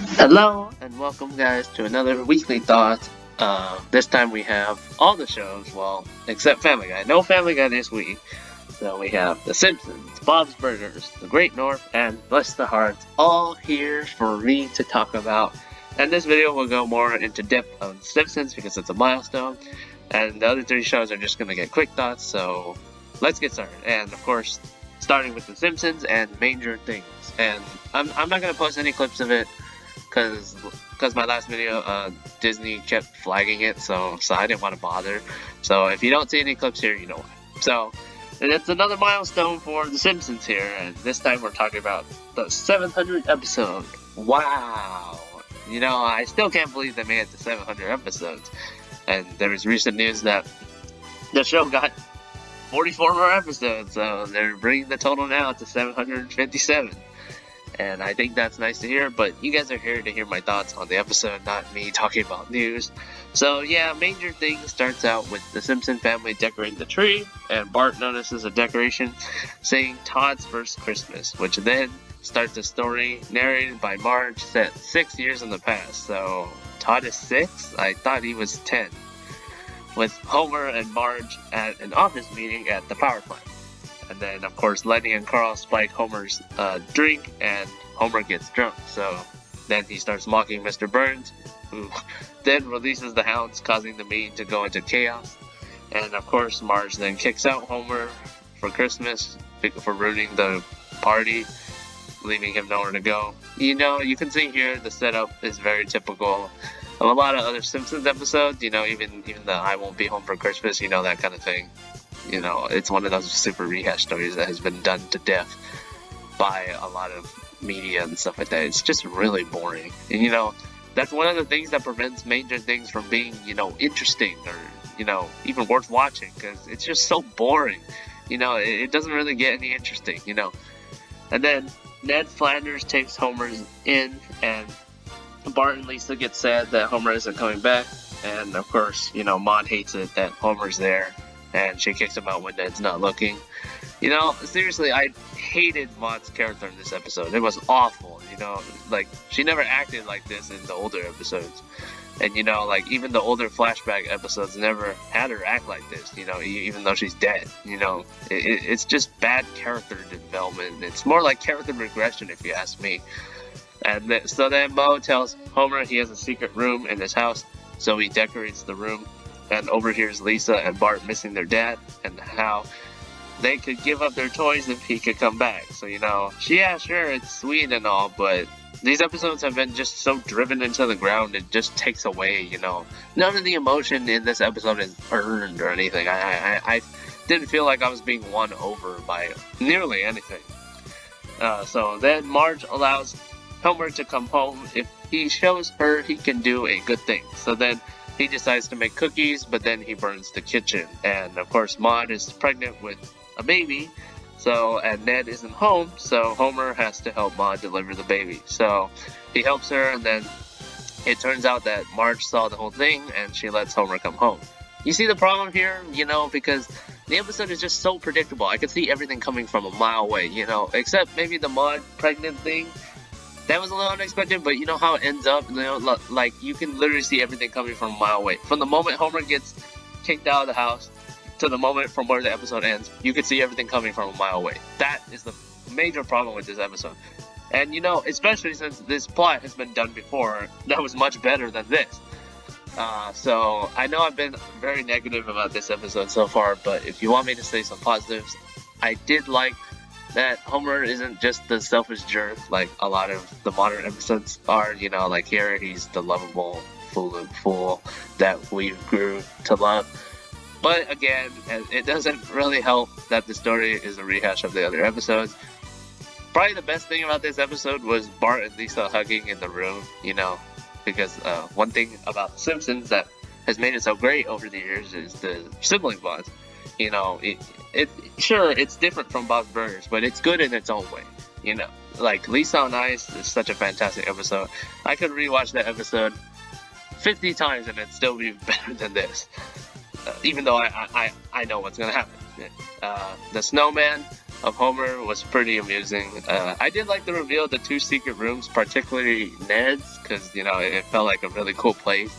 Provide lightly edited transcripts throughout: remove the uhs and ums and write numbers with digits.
Hello and welcome guys to another weekly thought. This time we have all the shows, well, except Family Guy. No Family Guy this week. So we have The Simpsons, Bob's Burgers, The Great North, and Bless the Hearts all here for me to talk about. And this video will go more into depth on Simpsons because it's a milestone. And the other three shows are just going to get quick thoughts, so let's get started. And of course, starting with The Simpsons and Manger Things. And I'm not going to post any clips of it because my last video, Disney kept flagging it, so I didn't want to bother. So if you don't see any clips here, you know why. So, and it's another milestone for The Simpsons here, and this time we're talking about the 700th episode. Wow! You know, I still can't believe they made it to 700 episodes. And there was recent news that the show got 44 more episodes, so they're bringing the total now to 757. And I think that's nice to hear, but you guys are here to hear my thoughts on the episode, not me talking about news. So yeah, Manger Things starts out with the Simpson family decorating the tree, and Bart notices a decoration saying Todd's first Christmas, which then starts a story narrated by Marge set 6 years in the past. So Todd is 6? I thought he was 10. With Homer and Marge at an office meeting at the power plant. And then, of course, Lenny and Carl spike Homer's drink, and Homer gets drunk. So then he starts mocking Mr. Burns, who then releases the hounds, causing the meeting to go into chaos. And, of course, Marge then kicks out Homer for Christmas for ruining the party, leaving him nowhere to go. You know, you can see here the setup is very typical of a lot of other Simpsons episodes. You know, even the I won't be home for Christmas, you know, that kind of thing. You know, it's one of those super rehash stories that has been done to death by a lot of media and stuff like that. It's just really boring. And, you know, that's one of the things that prevents Manger Things from being, you know, interesting or, you know, even worth watching, because it's just so boring. You know, it doesn't really get any interesting, you know. And then Ned Flanders takes Homer's in, and Bart and Lisa get sad that Homer isn't coming back. And, of course, you know, Maude hates it that Homer's there, and she kicks him out when Ned's not looking. You know, seriously, I hated Maude's character in this episode. It was awful, you know, like, she never acted like this in the older episodes. And, you know, like, even the older flashback episodes never had her act like this, you know, even though she's dead, you know. It's just bad character development. It's more like character regression, if you ask me. And so then Moe tells Homer he has a secret room in his house, so he decorates the room. And overhears Lisa and Bart missing their dad, and how they could give up their toys if he could come back. So, you know, yeah, sure, it's sweet and all, but these episodes have been just so driven into the ground, it just takes away, you know. None of the emotion in this episode is earned or anything. I didn't feel like I was being won over by nearly anything. So then Marge allows Homer to come home if he shows her he can do a good thing. So then he decides to make cookies, but then he burns the kitchen. And of course, Maude is pregnant with a baby, and Ned isn't home, so Homer has to help Maude deliver the baby. So he helps her, and then it turns out that Marge saw the whole thing, and she lets Homer come home. You see the problem here, you know, because the episode is just so predictable. I could see everything coming from a mile away, you know, except maybe the Maude pregnant thing. That was a little unexpected, but you know how it ends up, you know, like, you can literally see everything coming from a mile away. From the moment Homer gets kicked out of the house to the moment from where the episode ends, you can see everything coming from a mile away. That is the major problem with this episode. And, you know, especially since this plot has been done before, that was much better than this. So, I know I've been very negative about this episode so far, but if you want me to say some positives, I did like that Homer isn't just the selfish jerk like a lot of the modern episodes are, you know, like here he's the lovable fool that we grew to love. But again, it doesn't really help that the story is a rehash of the other episodes. Probably the best thing about this episode was Bart and Lisa hugging in the room, you know, because one thing about The Simpsons that has made it so great over the years is the sibling bonds. You know, sure, it's different from Bob's Burgers, but it's good in its own way, you know. Like, Lisa on Ice is such a fantastic episode. I could rewatch that episode 50 times and it'd still be better than this. Even though I know what's going to happen. The snowman of Homer was pretty amusing. I did like the reveal of the 2 secret rooms, particularly Ned's, because it felt like a really cool place.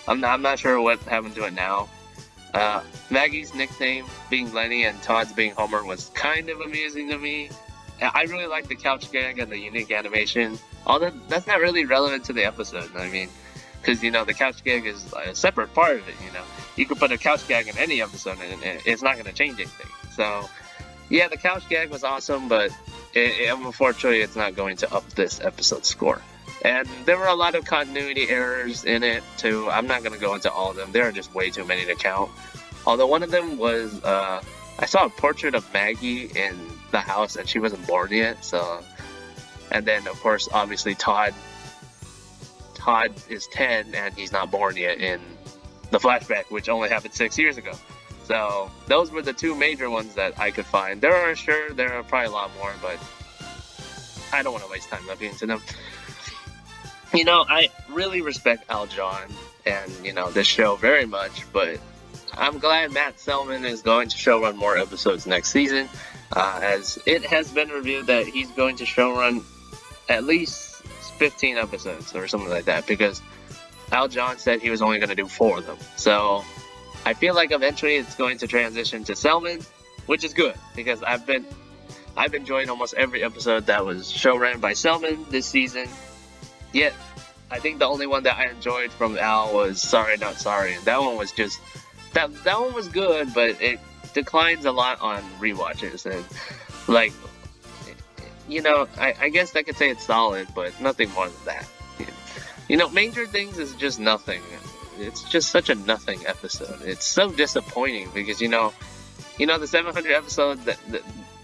I'm not sure what happened to it now. Maggie's nickname being Lenny and Todd's being Homer was kind of amusing to me. I really like the couch gag and the unique animation. Although that's not really relevant to the episode. I mean, because the couch gag is a separate part of it. You could put a couch gag in any episode and it's not going to change anything. So yeah, the couch gag was awesome, but unfortunately it's not going to up this episode's score. And there were a lot of continuity errors in it too. I'm not going to go into all of them. There are just way too many to count. Although one of them was, I saw a portrait of Maggie in the house and she wasn't born yet. So, and then of course, obviously Todd is 10 and he's not born yet in the flashback, which only happened 6 years ago. So those were the 2 major ones that I could find. There are probably a lot more, but I don't want to waste time looking into them. I really respect Al John and, this show very much, but I'm glad Matt Selman is going to showrun more episodes next season, as it has been revealed that he's going to showrun at least 15 episodes or something like that, because Al John said he was only going to do 4 of them. So I feel like eventually it's going to transition to Selman, which is good, because I've enjoyed almost every episode that was showrun by Selman this season. Yet, I think the only one that I enjoyed from Al was Sorry Not Sorry, and that one was just that one was good, but it declines a lot on rewatches, and like, I guess I could say it's solid, but nothing more than that. Manger Things is just nothing. It's just such a nothing episode. It's so disappointing because the 700 episode that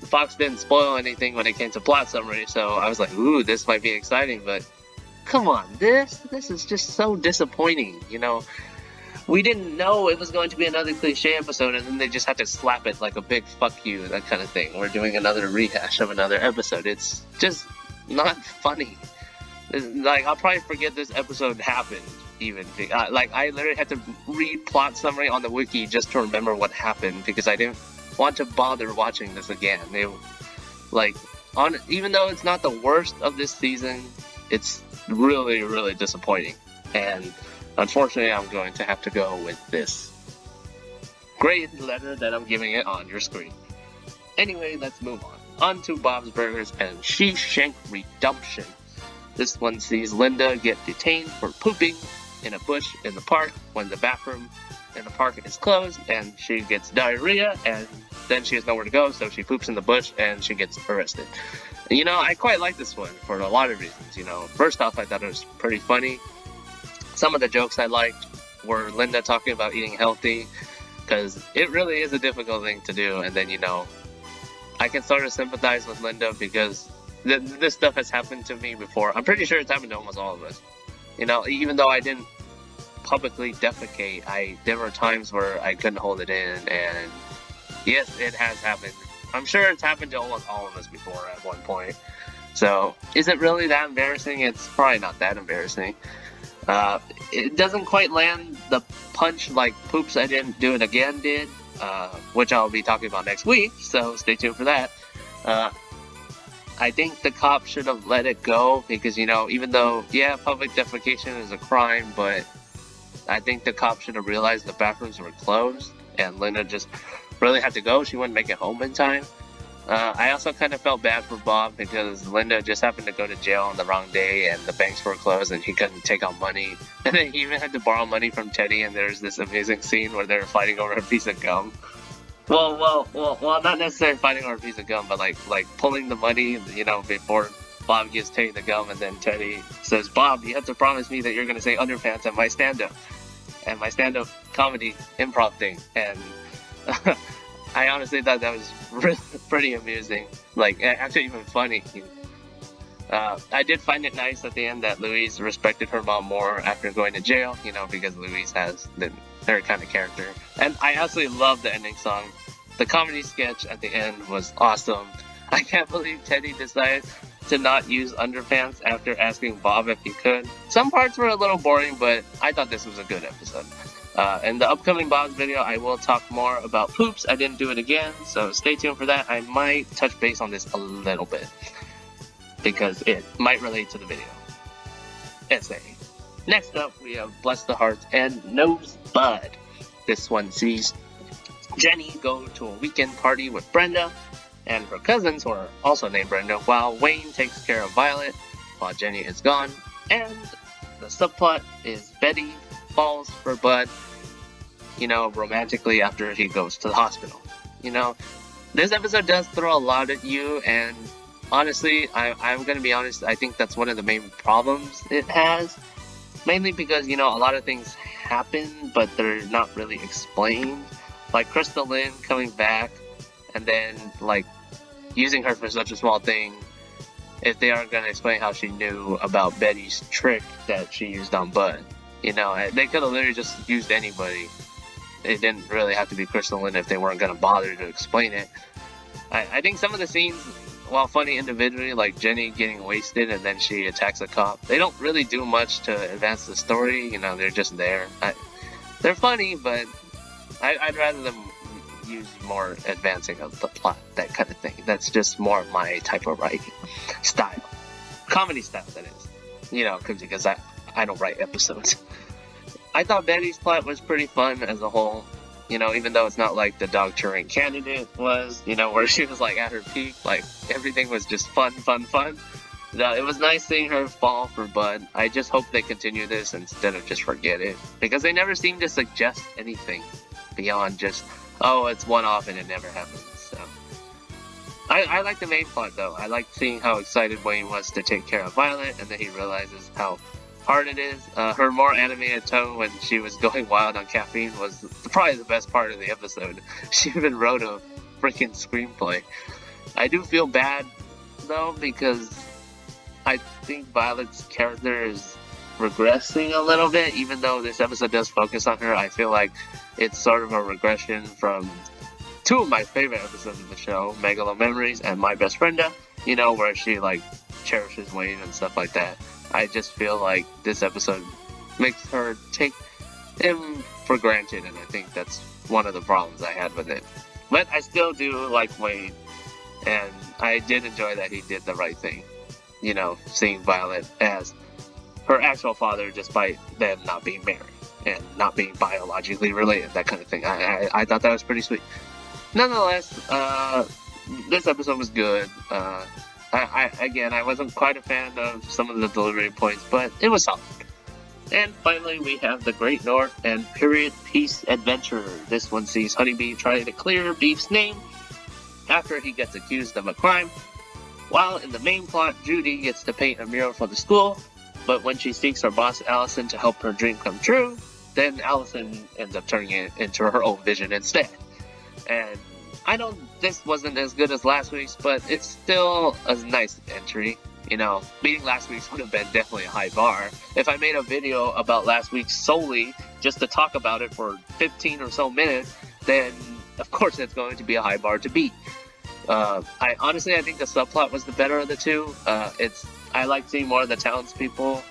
Fox didn't spoil anything when it came to plot summary, so I was like, ooh, this might be exciting, but come on, this is just so disappointing. We didn't know it was going to be another cliche episode, and then they just had to slap it like a big fuck you, that kind of thing. We're doing another rehash of another episode. It's just not funny. Like, I'll probably forget this episode happened, even. I literally had to read plot summary on the wiki just to remember what happened, because I didn't want to bother watching this again. Even though it's not the worst of this season, it's really, really disappointing. And unfortunately, I'm going to have to go with this grade letter that I'm giving it on your screen. Anyway, let's move on. On to Bob's Burgers and Sheshank Redumption. This one sees Linda get detained for pooping in a bush in the park when the bathroom in the park is closed, and she gets diarrhea, and then she has nowhere to go, so she poops in the bush and she gets arrested. I quite like this one for a lot of reasons. First off, I thought it was pretty funny. Some of the jokes I liked were Linda talking about eating healthy, because it really is a difficult thing to do, and then I can sort of sympathize with Linda because this stuff has happened to me before. I'm pretty sure it's happened to almost all of us. Even though I didn't publicly defecate, there were times where I couldn't hold it in, and yes, it has happened. I'm sure it's happened to almost all of us before at one point. So, is it really that embarrassing? It's probably not that embarrassing. It doesn't quite land the punch like Poops I Didn't Do It Again did, which I'll be talking about next week, so stay tuned for that. I think the cop should have let it go because, even though, yeah, public defecation is a crime, but I think the cop should have realized the bathrooms were closed and Linda just really had to go. She wouldn't make it home in time. I also kind of felt bad for Bob because Linda just happened to go to jail on the wrong day and the banks were closed and he couldn't take out money. And then he even had to borrow money from Teddy, and there's this amazing scene where they're fighting over a piece of gum. Well, not necessarily fighting over a piece of gum, but like pulling the money, before Bob gives Teddy the gum, and then Teddy says, Bob, you have to promise me that you're going to say underpants at my stand-up comedy improv thing. And I honestly thought that was really pretty amusing, actually even funny. I did find it nice at the end that Louise respected her mom more after going to jail, because Louise has her kind of character. And I absolutely love the ending song. The comedy sketch at the end was awesome. I can't believe Teddy decided to not use underpants after asking Bob if he could. Some parts were a little boring, but I thought this was a good episode. In the upcoming Bob's video, I will talk more about poops. I didn't do it again, so stay tuned for that. I might touch base on this a little bit, because it might relate to the video. Next up, we have Bless the Hearts and Nosebud. This one sees Jenny go to a weekend party with Brenda and her cousins, who are also named Brenda, while Wayne takes care of Violet while Jenny is gone. And the subplot is Betty falls for Bud, romantically after he goes to the hospital. This episode does throw a lot at you, and honestly, I'm gonna be honest, I think that's one of the main problems it has. Mainly because, a lot of things happen, but they're not really explained. Like Crystal Lynn coming back, and then, using her for such a small thing, if they aren't gonna explain how she knew about Betty's trick that she used on Bud. They could have literally just used anybody. It didn't really have to be Crystal Lynn if they weren't gonna bother to explain it. I think some of the scenes, while funny individually, like Jenny getting wasted and then she attacks a cop, they don't really do much to advance the story. They're just there. They're funny, but I'd rather them use more advancing of the plot, that kind of thing. That's just more my type of writing style. Comedy style, that is. Because I don't write episodes. I thought Betty's plot was pretty fun as a whole. Even though it's not like the Dog Turing Candidate was, where she was at her peak, everything was just fun. It was nice seeing her fall for Bud. I just hope they continue this instead of just forget it, because they never seem to suggest anything beyond just, oh, it's one-off and it never happens. So I like the main plot though. I like seeing how excited Wayne was to take care of Violet, and then he realizes how hard it is. Her more animated tone when she was going wild on caffeine was probably the best part of the episode. She even wrote a freaking screenplay. I do feel bad though, because I think Violet's character is regressing a little bit. Even though this episode does focus on her, I feel like it's sort of a regression from two of my favorite episodes of the show, Megalo Memories and My Best Frienda, where she cherishes Wayne and stuff like that. I just feel like this episode makes her take him for granted, and I think that's one of the problems I had with it. But I still do like Wayne, and I did enjoy that he did the right thing. Seeing Violet as her actual father, despite them not being married and not being biologically related, that kind of thing. I thought that was pretty sweet. Nonetheless, this episode was good. I wasn't quite a fan of some of the delivery points, but it was solid. And finally, we have the Great North and Period Piece Adventure. This one sees Honeybee trying to clear Beef's name after he gets accused of a crime. While in the main plot, Judy gets to paint a mural for the school, but when she seeks her boss Allison to help her dream come true, then Allison ends up turning it into her own vision instead. And this wasn't as good as last week's, but it's still a nice entry. Beating last week's would have been definitely a high bar. If I made a video about last week solely just to talk about it for 15 or so minutes, then of course it's going to be a high bar to beat. I think the subplot was the better of the two. I like seeing more of the townspeople,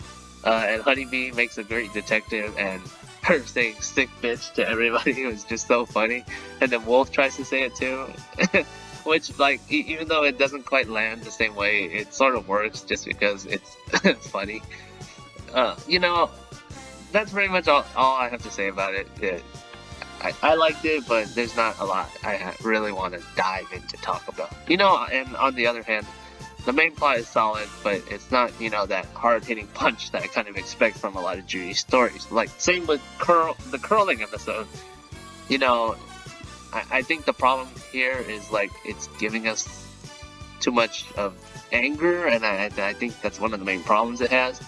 and Honeybee makes a great detective, and her saying sick bitch to everybody was just so funny. And then Wolf tries to say it too, which even though it doesn't quite land the same way, it sort of works just because it's funny. That's pretty much all I have to say about it. I liked it, but there's not a lot I really want to dive in to talk about. And on the other hand, the main plot is solid, but it's not, that hard-hitting punch that I kind of expect from a lot of Judy's stories. Same with the curling episode. I think the problem here is, it's giving us too much of anger, and I think that's one of the main problems it has.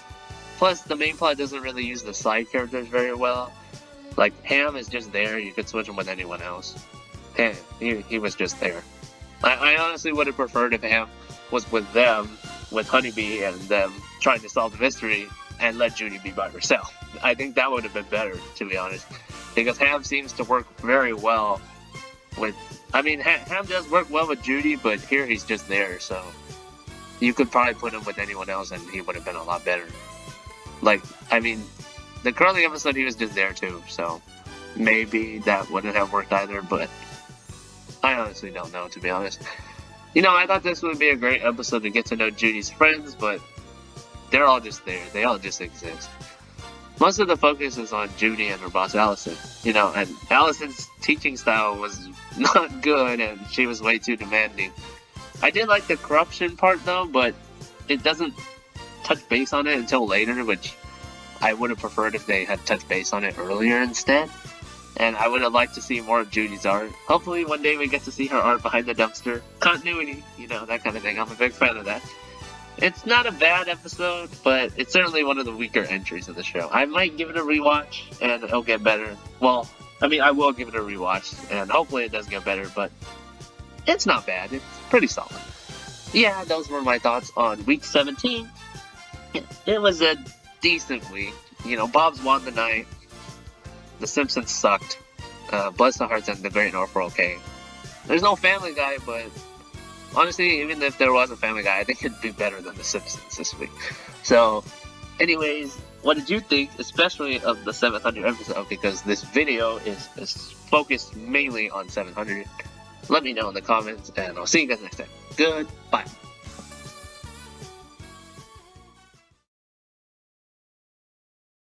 Plus, the main plot doesn't really use the side characters very well. Ham is just there. You could switch him with anyone else. Ham, he was just there. I honestly would have preferred if Ham was with them, with Honeybee and them trying to solve the mystery, and let Judy be by herself. I think that would have been better, to be honest. Because Ham seems to work very well with... Ham does work well with Judy, but here he's just there, so... You could probably put him with anyone else and he would have been a lot better. The curling episode, he was just there too, so... maybe that wouldn't have worked either, but I honestly don't know, to be honest. You know, I thought this would be a great episode to get to know Judy's friends, but they're all just there. They all just exist. Most of the focus is on Judy and her boss, Allison. You know, and Allison's teaching style was not good, and she was way too demanding. I did like the corruption part, though, but it doesn't touch base on it until later, which I would have preferred if they had touched base on it earlier instead. And I would have liked to see more of Judy's art. Hopefully one day we get to see her art behind the dumpster. Continuity, you know, that kind of thing. I'm a big fan of that. It's not a bad episode, but it's certainly one of the weaker entries of the show. I might give it a rewatch, and it'll get better. Well, I mean, I will give it a rewatch, and hopefully it does get better, but it's not bad. It's pretty solid. Yeah, those were my thoughts on week 17. It was a decent week. You know, Bob's won the night. The Simpsons sucked. Bless the Harts and the Great North were okay. There's no Family Guy, but honestly, even if there was a Family Guy, I think it'd be better than the Simpsons this week. So, anyways, what did you think, especially of the 700 episode? Because this video is focused mainly on 700. Let me know in the comments, and I'll see you guys next time. Goodbye.